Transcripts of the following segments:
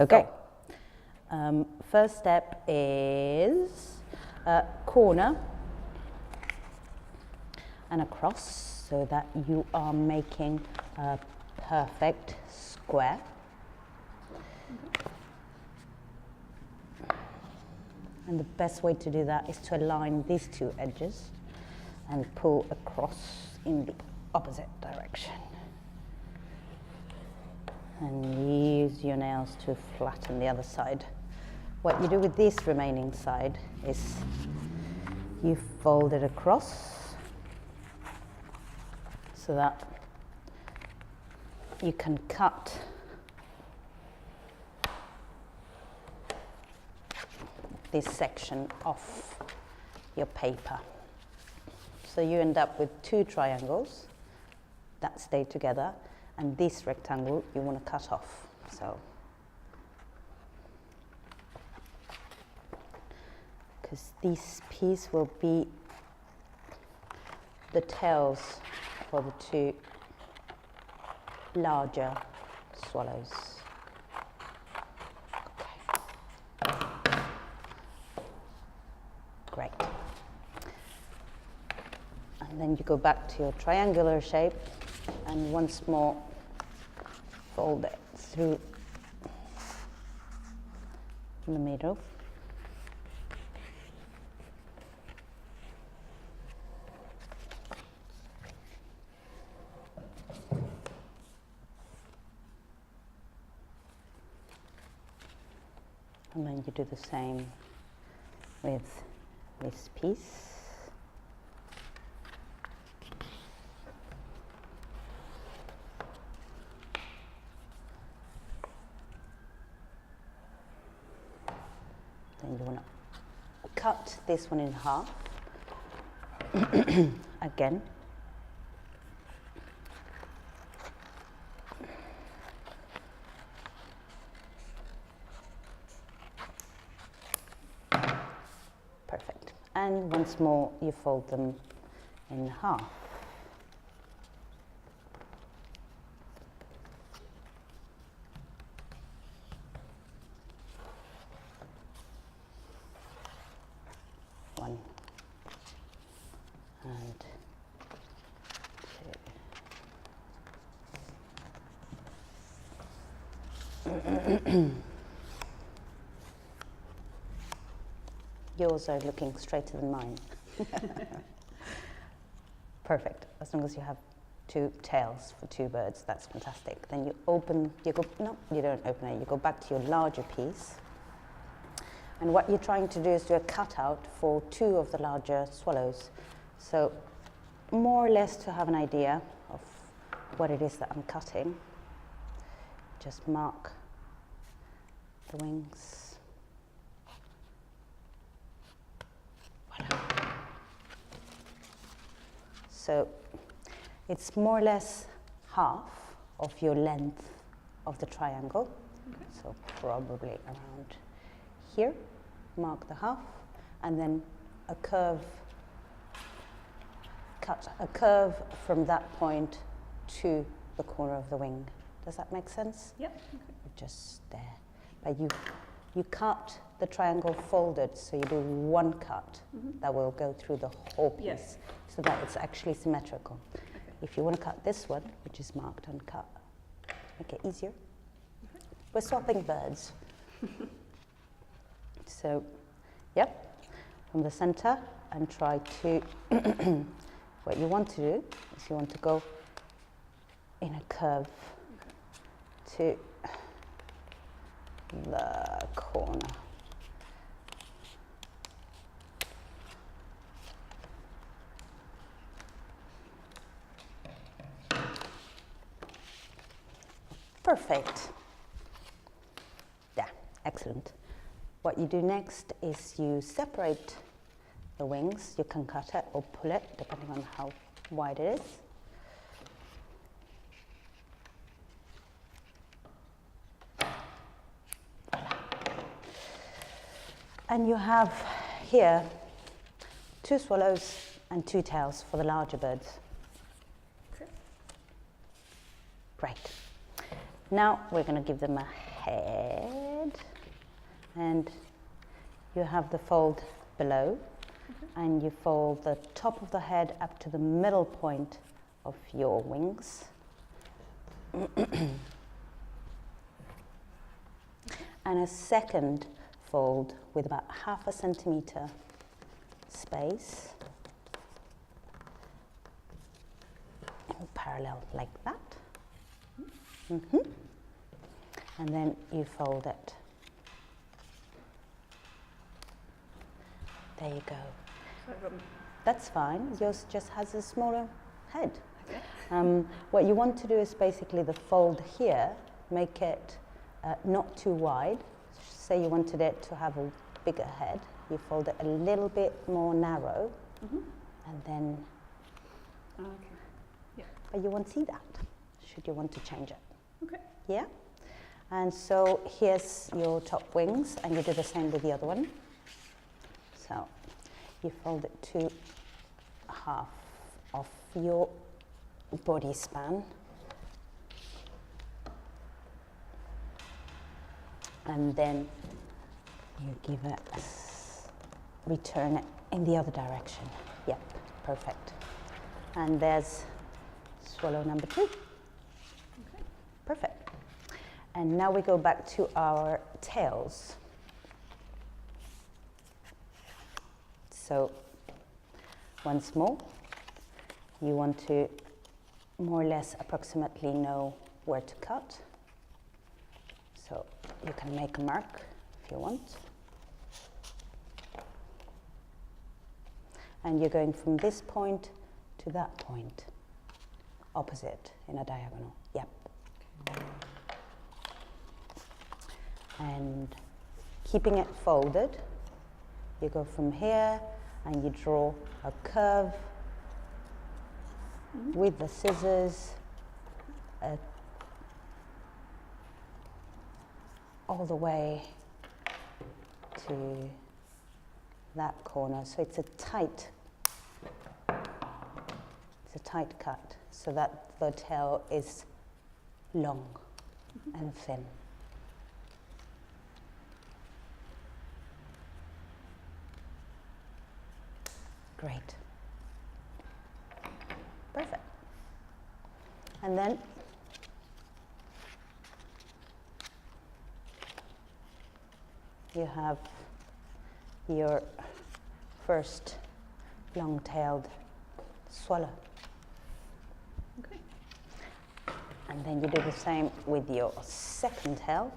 Okay. First step is corner and across, so that you are making a perfect square. And the best way to do that is to align these two edges and pull across in the opposite direction. And use your nails to flatten the other side. What you do with this remaining side is you fold it across so that you can cut this section off your paper. So you end up with two triangles that stay together, and this rectangle you want to cut off. So, because this piece will be the tails for the two larger swallows. Okay. Great. And then you go back to your triangular shape and once more fold it through in the middle. And then you do the same with this piece. Then you want to cut this one in half again. Perfect. And once more you fold them in half. One and two. Yours are looking straighter than mine. Perfect. As long as you have two tails for two birds, that's fantastic. Then you open, you don't open it, you go back to your larger piece. And what you're trying to do is do a cutout for two of the larger swallows. So more or less to have an idea of what it is that I'm cutting, just mark the wings. So it's more or less half of your length of the triangle. Okay. So probably around here, mark the half, and then a curve, cut a curve from that point to the corner of the wing. Does that make sense? Yep. Okay. Just there. But you cut the triangle folded, so you do one cut that will go through the whole piece, yes, so that it's actually symmetrical. Okay. If you want to cut this one, which is marked and cut, make it easier. We're swapping birds. So, yep, from the center, and try to, what you want to do is you want to go in a curve to the corner. Perfect. Yeah, excellent. What you do next is you separate the wings. You can cut it or pull it, depending on how wide it is. And you have here two swallows and two tails for the larger birds. Okay. Great. Now we're going to give them a head. head, and you have the fold below, and you fold the top of the head up to the middle point of your wings. And a second fold with about 0.5 centimeter space in parallel like that. And then you fold it. There you go. That's fine. Yours just has a smaller head. Okay. What you want to do is basically the fold here, make it not too wide. Say you wanted it to have a bigger head, you fold it a little bit more narrow, and then. Okay. Yeah. But you won't see that. Should you want to change it? Okay. Yeah. And so here's your top wings, and you do the same with the other one. So you fold it to half of your body span. And then you give it, return it in the other direction. Yep, perfect. And there's swallow number 2. Okay. Perfect. And now we go back to our tails. So once more, you want to more or less approximately know where to cut. So you can make a mark if you want. And you're going from this point to that point, opposite in a diagonal. Yep. And keeping it folded, you go from here and you draw a curve with the scissors all the way to that corner. So it's a tight cut so that the tail is long and thin. Great. Perfect. And then you have your first long-tailed swallow. Okay. And then you do the same with your second tail.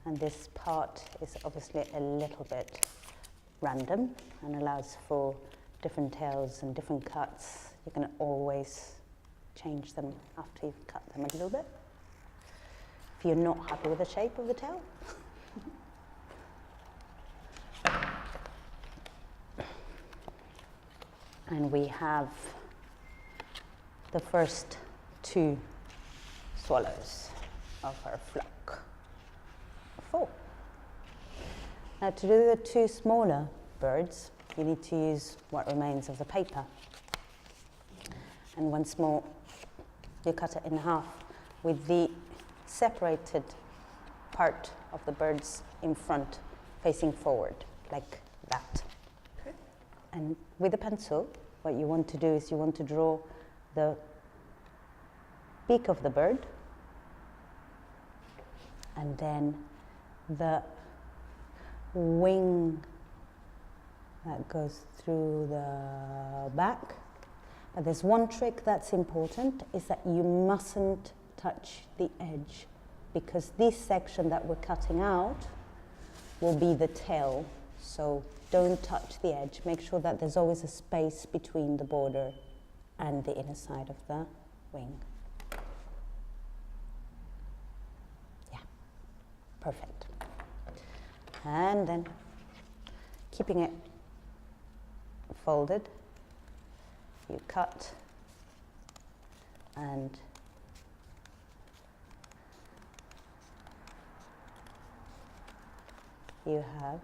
And this part is obviously a little bit random and allows for different tails and different cuts. You can always change them after you've cut them a little bit. If you're not happy with the shape of the tail. And we have the first 2 swallows of our flock. 4. Now to do the 2 smaller birds, you need to use what remains of the paper. And once more, you cut it in half with the separated part of the birds in front, facing forward, like that. Okay. And with a pencil, what you want to do is you want to draw the beak of the bird, and then the wing that goes through the back. But there's one trick that's important, is that you mustn't touch the edge, because this section that we're cutting out will be the tail. So don't touch the edge. Make sure that there's always a space between the border and the inner side of the wing. Yeah, perfect. And then keeping it folded, you cut and you have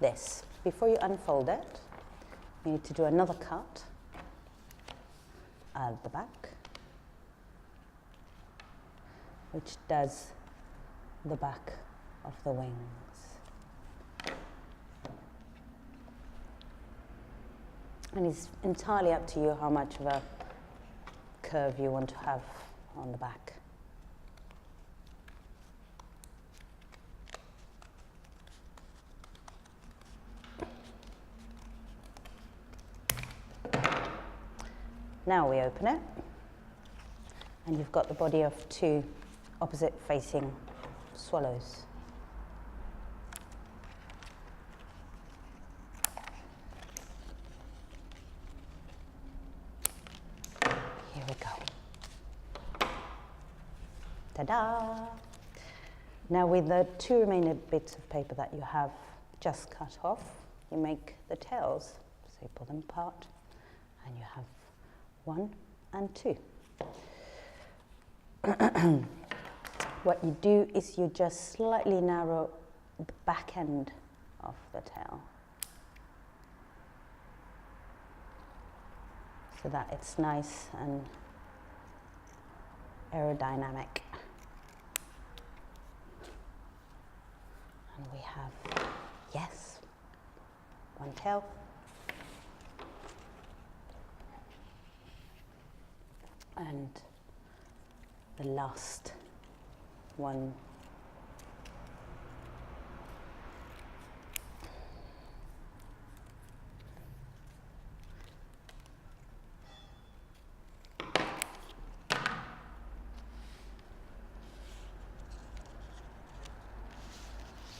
this. Before you unfold it, you need to do another cut at the back, which does the back of the wings. And it's entirely up to you how much of a curve you want to have on the back. Now we open it, and you've got the body of two opposite facing swallows. Here we go. Ta-da! Now with the two remaining bits of paper that you have just cut off, you make the tails. So you pull them apart, and you have 1 and 2. What you do is you just slightly narrow the back end of the tail so that it's nice and aerodynamic. And we have, yes, one tail. And the last one.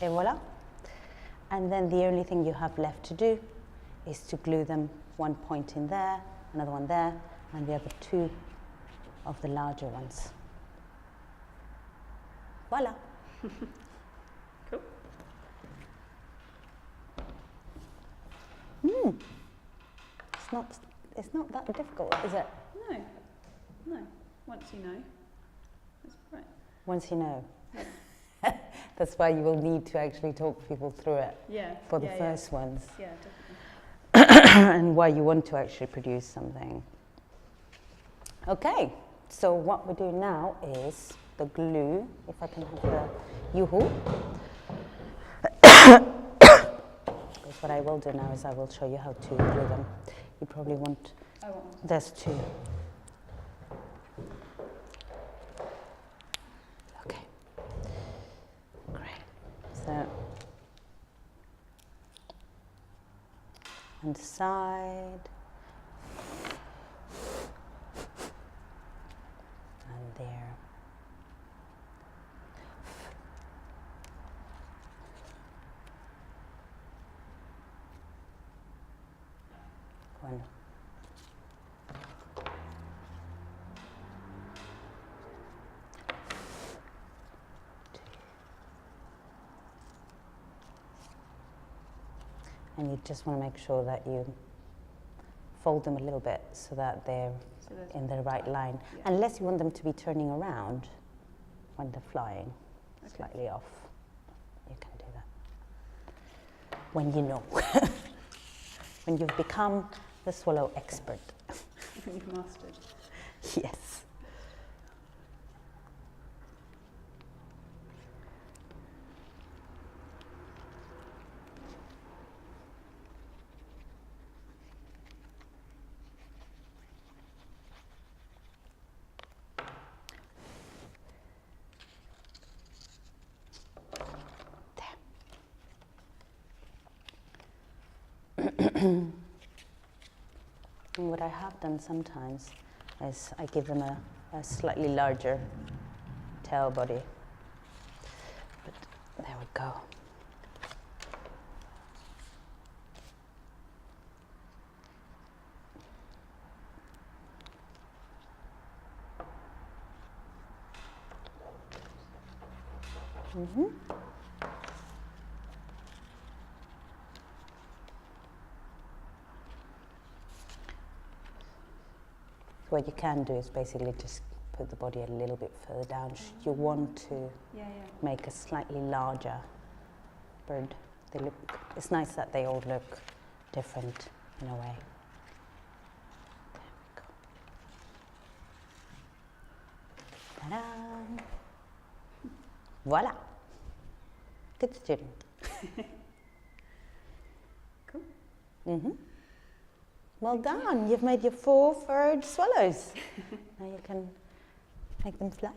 Et voila. And then the only thing you have left to do is to glue them, one point in there, another one there, and the other two of the larger ones. Voila. Cool. It's not that difficult, is it? No. Once you know, that's great. Once you know. Yeah. That's why you will need to actually talk people through it Yeah. for the first ones. Yeah, definitely. And why you want to actually produce something. Okay, so what we do now is the glue. If I can have the yoo-hoo. Because what I will do now is I will show you how to glue them. You probably want, I want one. there's two. Okay, great. So, and side. And there. One. And you just want to make sure that you fold them a little bit so that they're in the right line. Yeah. Unless you want them to be turning around when they're flying, slightly off. You can do that. When you know. When you've become the swallow expert. When you've mastered. Yes. And what I have done sometimes is I give them a slightly larger tail body. But there we go. what you can do is basically just put the body a little bit further down. You want to Yeah, yeah. make a slightly larger bird. They look, it's nice that they all look different in a way. There we go. Ta-da! Voila! Good student. Cool. Mm-hmm. Well done. You've made your 4 furred swallows. Now you can make them fly.